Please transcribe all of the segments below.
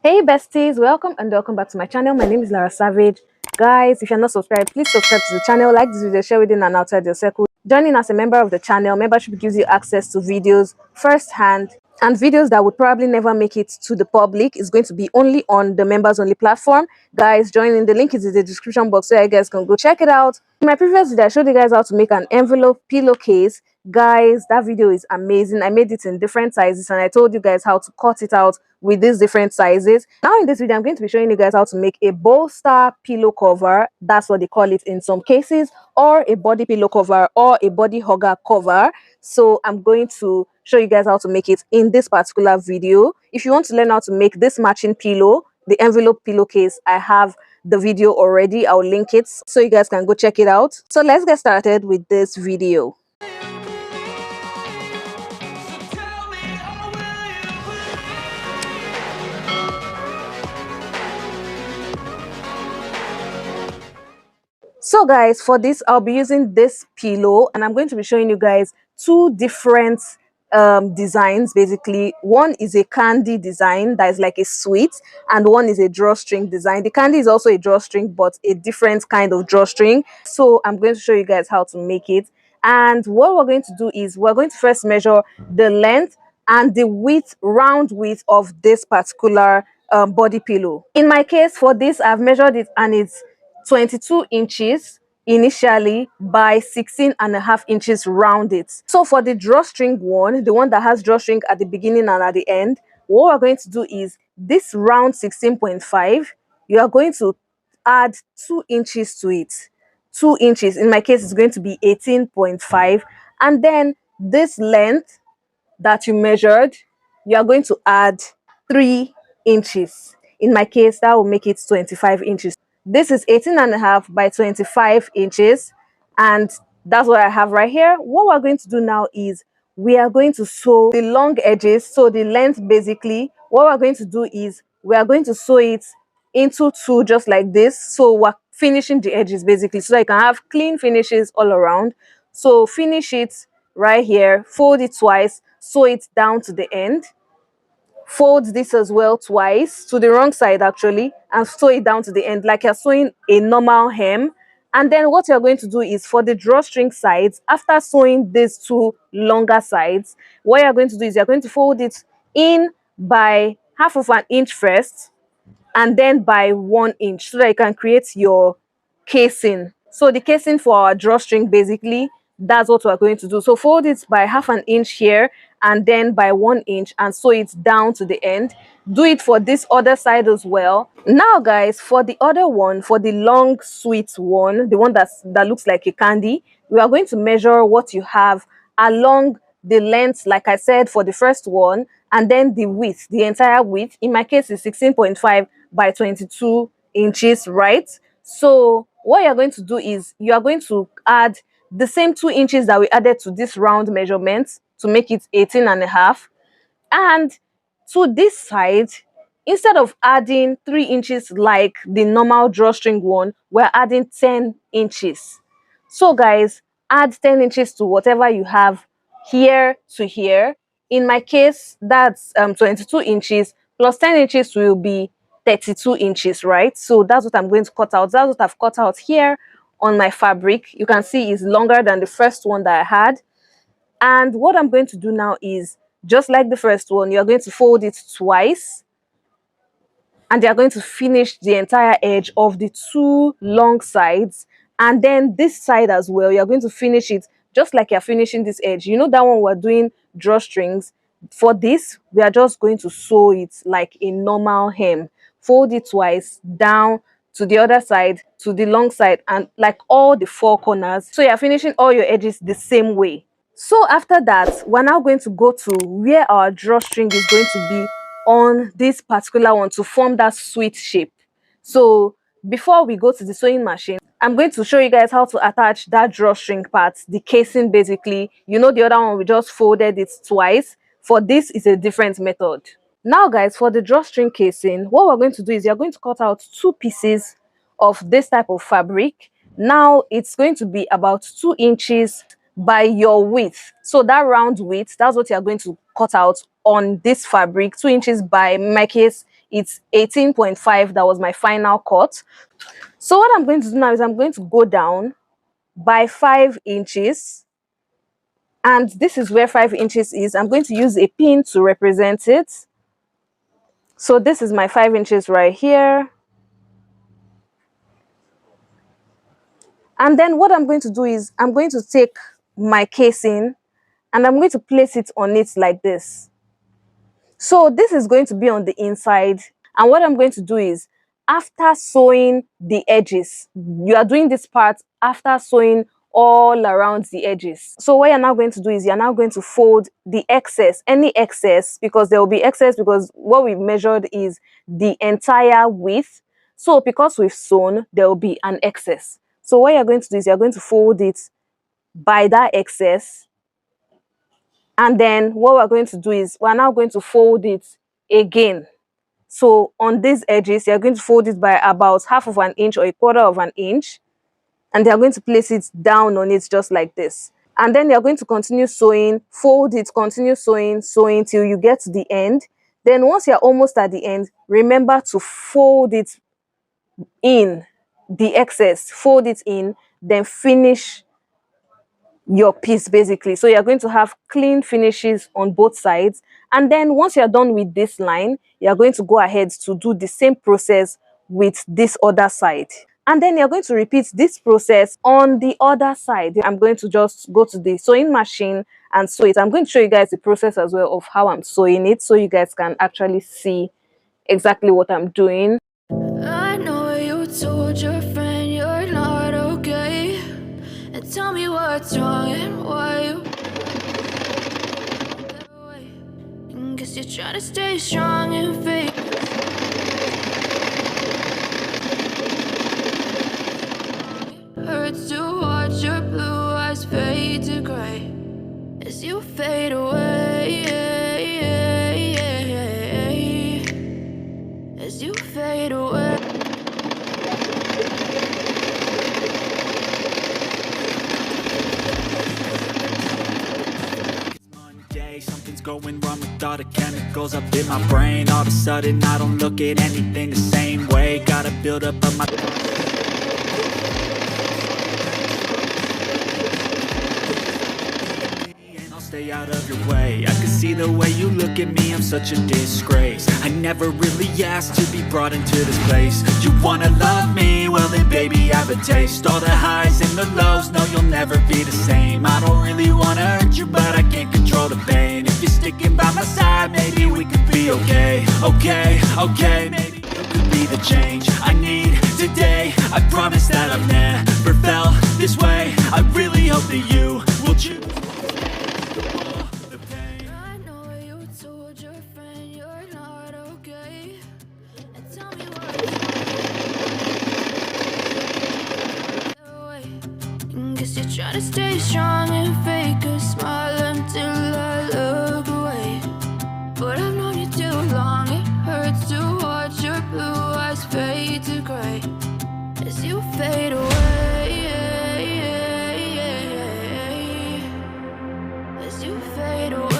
Hey besties, welcome back to my channel. My name is Lara Savage. Guys, if you're not subscribed, please subscribe to the channel, like this video, share within and outside your circle. Joining as a member of the channel, membership gives you access to videos firsthand, and videos that would probably never make it to the public is going to be only on the members only platform. Guys, joining, the link is in the description box so you guys can go check it out. In my previous video, I showed you guys how to make an envelope pillowcase. Guys, that video is amazing. I made it in different sizes and I told you guys how to cut it out with these different sizes. Now in this video, I'm going to be showing you guys how to make a bolster pillow cover. That's what they call it in some cases, or a body pillow cover or a body hugger cover. So I'm going to show you guys how to make it in this particular video. If you want to learn how to make this matching pillow, the envelope pillowcase, I have the video already. I'll link it so you guys can go check it out. So let's get started with this video. So guys, for this I'll be using this pillow and I'm going to be showing you guys two different designs. Basically, one is a candy design that is like a sweet, and one is a drawstring design. The candy is also a drawstring, but a different kind of drawstring. So I'm going to show you guys how to make it. And what we're going to do is we're going to first measure the length and the width, round width of this particular body pillow. In my case, for this I've measured it and it's 22 inches initially by 16.5 inches rounded. So for the drawstring one, the one that has drawstring at the beginning and at the end, what we're going to do is this round 16.5, you are going to add 2 inches to it. 2 inches, in my case, it's going to be 18.5. And then this length that you measured, you are going to add 3 inches. In my case, that will make it 25 inches. This is 18.5 by 25 inches, and that's what I have right here. What we're going to do now is we are going to sew the long edges, so the length. Basically what we're going to do is we are going to sew it into two, just like this. So we're finishing the edges basically so that you can have clean finishes all around. So finish it right here, fold it twice, sew it down to the end, fold this as well twice to the wrong side actually, and sew it down to the end like you're sewing a normal hem. And then what you're going to do is for the drawstring sides, after sewing these two longer sides, what you're going to do is you're going to fold it in by 1/2 inch first, and then by 1 inch, so that you can create your casing. So the casing for our drawstring, basically, that's what we're going to do. So fold it by 1/2 inch here and then by 1 inch and sew it down to the end. Do it for this other side as well. Now guys, for the other one, for the long sweet one, the one that looks like a candy, we are going to measure what you have along the length, like I said, for the first one, and then the width, the entire width. In my case is 16.5 by 22 inches, right? So what you're going to do is you are going to add the same 2 inches that we added to this round measurement to make it 18.5. And to this side, instead of adding 3 inches like the normal drawstring one, we're adding 10 inches. So guys, add 10 inches to whatever you have here to here. In my case, that's 22 inches plus 10 inches will be 32 inches, right? So that's what I'm going to cut out. That's what I've cut out here on my fabric. You can see it's longer than the first one that I had. And what I'm going to do now is, just like the first one, you're going to fold it twice, and you're going to finish the entire edge of the two long sides. And then this side as well, you're going to finish it just like you're finishing this edge. You know that one we're doing drawstrings. For this, we are just going to sew it like a normal hem. Fold it twice down to the other side, to the long side, and like all the four corners. So you're finishing all your edges the same way. So after that, we're now going to go to where our drawstring is going to be on this particular one to form that sweet shape. So before we go to the sewing machine, I'm going to show you guys how to attach that drawstring part, the casing basically. You know, the other one we just folded it twice. For this is a different method. Now guys, for the drawstring casing, what we're going to do is you're going to cut out 2 pieces of this type of fabric. Now it's going to be about 2 inches by your width. So that round width, that's what you're going to cut out on this fabric. 2 inches by, in my case, it's 18.5. That was my final cut. So what I'm going to do now is I'm going to go down by 5 inches, and this is where 5 inches is. I'm going to use a pin to represent it. So this is my 5 inches right here. And then what I'm going to do is I'm going to take my casing and I'm going to place it on it like this. So this is going to be on the inside. And what I'm going to do is, after sewing the edges, you are doing this part after sewing all around the edges. So what you're now going to do is you're now going to fold the excess, any excess, because there will be excess, because what we measured is the entire width. So because we've sewn, there will be an excess. So what you're going to do is you're going to fold it by that excess. And then what we're going to do is we're now going to fold it again. So on these edges, you're going to fold it by about half of an inch or a quarter of an inch. And they're going to place it down on it just like this. And then you're going to continue sewing, fold it, continue sewing, sewing till you get to the end. Then once you're almost at the end, remember to fold it in, the excess, fold it in, then finish your piece basically. So you're going to have clean finishes on both sides. And then once you're done with this line, you're going to go ahead to do the same process with this other side. And then you're going to repeat this process on the other side. I'm going to just go to the sewing machine and sew it. I'm going to show you guys the process as well of how I'm sewing it, so you guys can actually see exactly what I'm doing. I know you told your friend you're not okay, and tell me what's wrong and why you guess you're trying to stay strong and fake. Hurts to watch your blue eyes fade to gray as you fade away, as you fade away. Something's going wrong with all the chemicals up in my brain. All of a sudden I don't look at anything the same way. Gotta build up on my... Stay out of your way. I can see the way you look at me, I'm such a disgrace. I never really asked to be brought into this place. You wanna love me? Well then baby I have a taste. All the highs and the lows, no you'll never be the same. I don't really wanna hurt you but I can't control the pain. If you're sticking by my side, maybe we could be okay. Okay, maybe you could be the change I need today. I promise that I've never felt this way. I really hope that you will choose. Try to stay strong and fake a smile until I look away. But I've known you too long. It hurts to watch your blue eyes fade to gray as you fade away, as you fade away,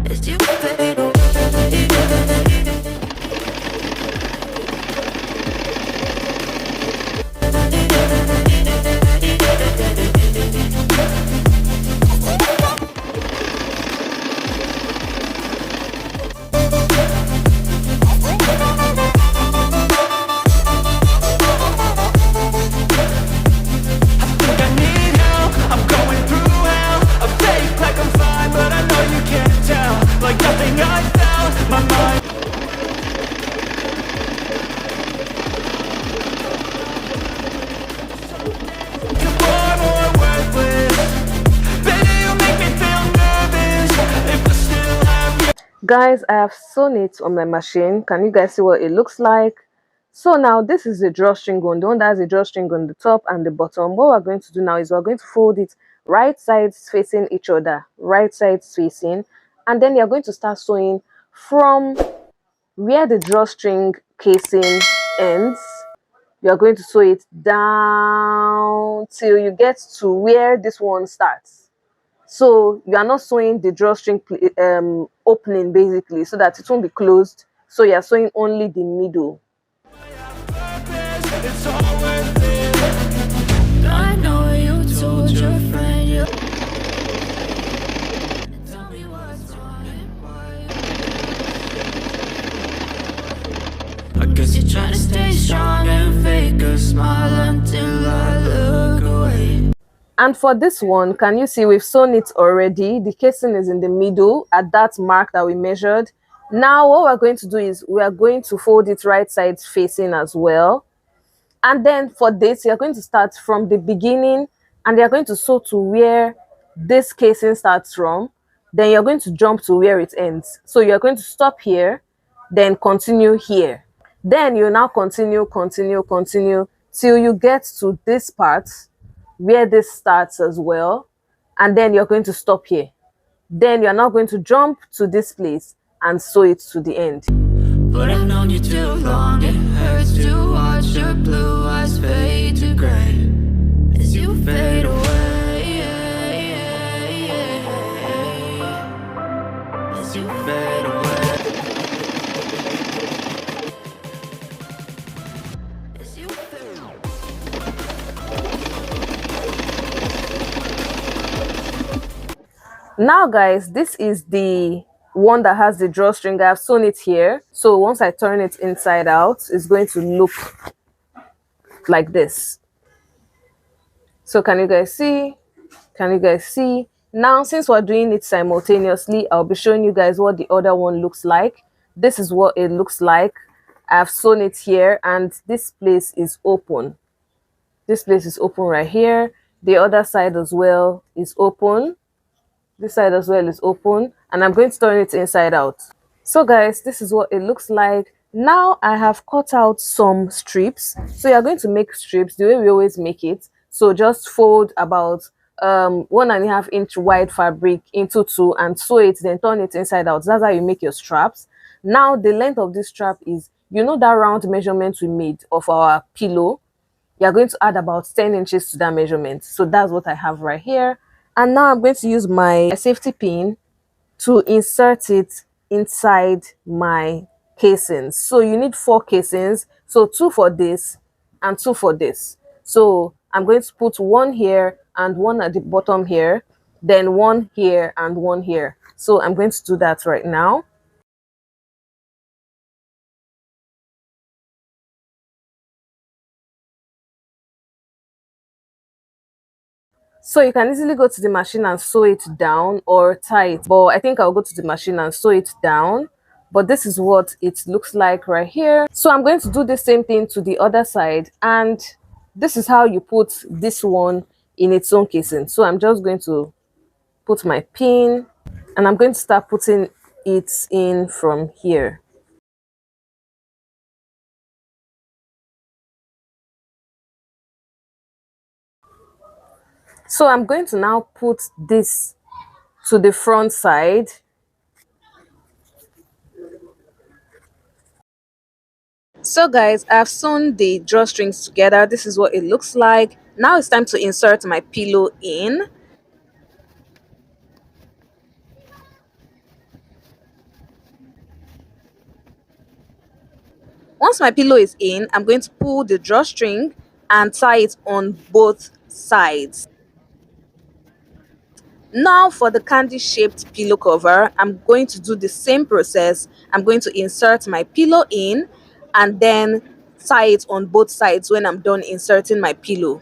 as you fade away. Guys, I have sewn it on my machine. Can you guys see what it looks like? So now this is the drawstring gun, the one that has a drawstring on the top and the bottom. What we're going to do now is we're going to fold it right sides facing each other, right sides facing, and then you're going to start sewing from where the drawstring casing ends. You're going to sew it down till you get to where this one starts. So you are not sewing the drawstring opening basically, so that it won't be closed. So you are sewing only the middle. It's all worth it. I know you told your friend you tell me what's wrong and why. I guess You're trying to stay strong and fake a smile until I look away. And for this one, can you see we've sewn it already? The casing is in the middle at that mark that we measured. Now what we're going to do is we are going to fold it right side facing as well. And then for this, you're going to start from the beginning and you're going to sew to where this casing starts from. Then you're going to jump to where it ends. So you're going to stop here, then continue here. Then you now continue till you get to this part where this starts as well. And then you're going to stop here. Then you're now going to jump to this place and sew it to the end. But I've known you too long. It hurts to watch your blue eyes fade to gray as you fade away. As you fade away. As you fade away. Now guys, this is the one that has the drawstring. I've sewn it here, so once I turn it inside out, it's going to look like this. So can you guys see? Can you guys see? Now since we're doing it simultaneously, I'll be showing you guys what the other one looks like. This is what it looks like. I've sewn it here and this place is open. This place is open right here. The other side as well is open. This side as well is open, and I'm going to turn it inside out. So guys, this is what it looks like. Now I have cut out some strips. So you're going to make strips the way we always make it. So just fold about 1.5 inch wide fabric into two and sew it, then turn it inside out. That's how you make your straps. Now the length of this strap is, you know, that round measurement we made of our pillow. You're going to add about 10 inches to that measurement. So that's what I have right here. And now I'm going to use my safety pin to insert it inside my casings. So you need 4 casings. So 2 for this and 2 for this. So I'm going to put 1 here and 1 at the bottom here, then 1 here and 1 here. So I'm going to do that right now. So you can easily go to the machine and sew it down or tie it. But I think I'll go to the machine and sew it down. But this is what it looks like right here. So I'm going to do the same thing to the other side. And this is how you put this one in its own casing. So I'm just going to put my pin and I'm going to start putting it in from here. So I'm going to now put this to the front side. So guys, I've sewn the drawstrings together. This is what it looks like. Now it's time to insert my pillow in. Once my pillow is in, I'm going to pull the drawstring and tie it on both sides. Now for the candy shaped pillow cover, I'm going to do the same process. I'm going to insert my pillow in and then tie it on both sides when I'm done inserting my pillow.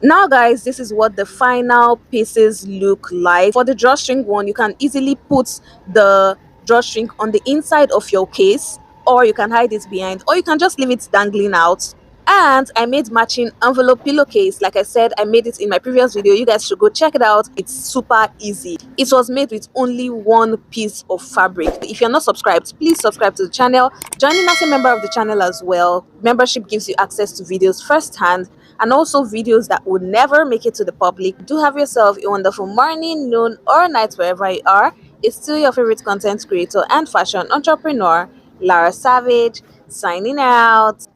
Now guys, this is what the final pieces look like. For the drawstring one, you can easily put the drawstring on the inside of your case, or you can hide it behind, or you can just leave it dangling out. And I made matching envelope pillowcase. Like I said, I made it in my previous video. You guys should go check it out. It's super easy. It was made with only 1 piece of fabric. If you're not subscribed, please subscribe to the channel. Joining as a member of the channel as well. Membership gives you access to videos firsthand and also videos that would never make it to the public. Do have yourself a wonderful morning, noon, or night wherever you are. It's still your favorite content creator and fashion entrepreneur, Lara Savage, signing out.